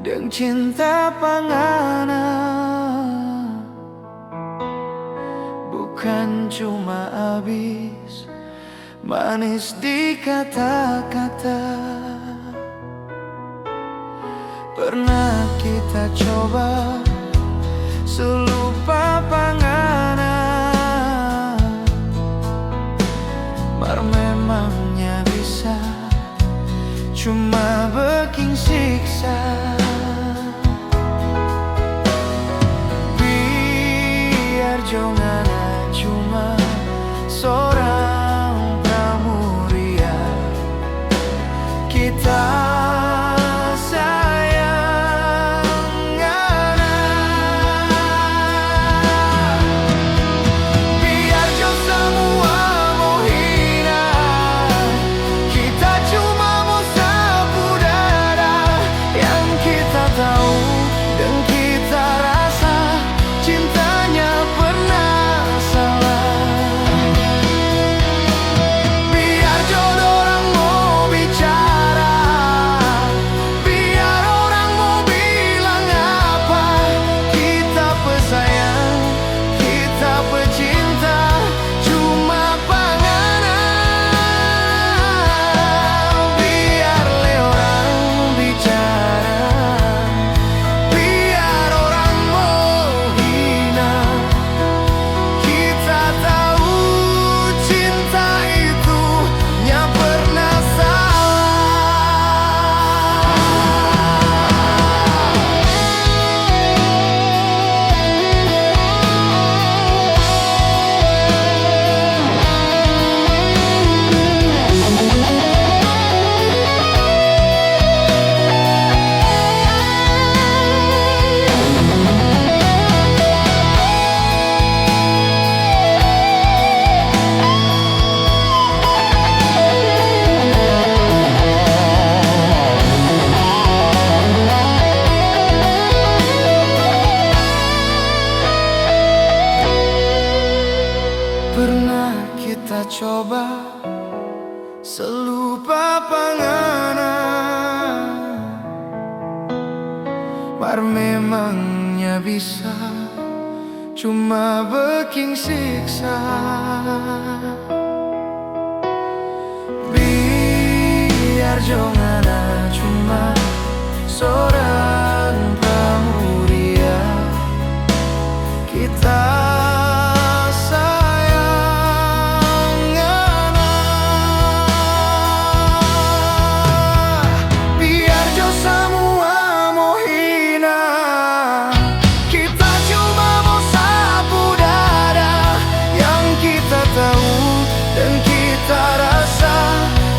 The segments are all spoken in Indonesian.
dengan cinta pangana, bukan cuma habis manis di kata-kata. Pernah kita coba selupa pangana, mar memangnya bisa cuma bikin siksa. Biar jangan cuma seorang pramuria, kita pernah kita coba selupa pangana, mar memangnya bisa cuma bikin siksa. Biar jangan cuma seorang pramuria, kita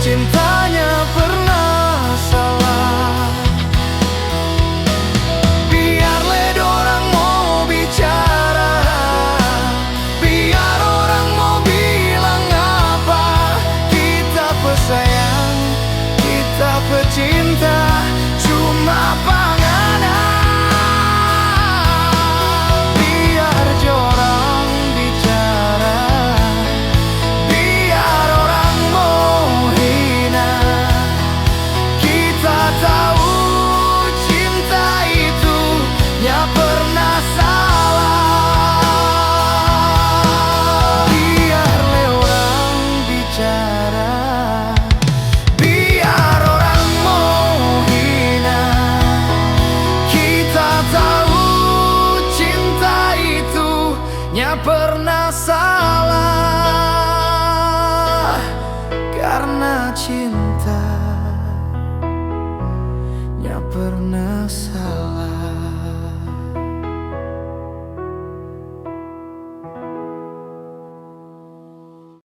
cintanya pernah salah. Biarlah dorang mau bicara, biar orang mau bilang apa, kita pesayang, kita pecinta, cuma pangana. Biar jorang bicara, biar orang mau hina, kita tahu cinta itu nya pernah salah. Biarlah orang bicara, biar orang mau hina, kita tahu cinta itu nya pernah salah. Karena cinta nya pernah salah.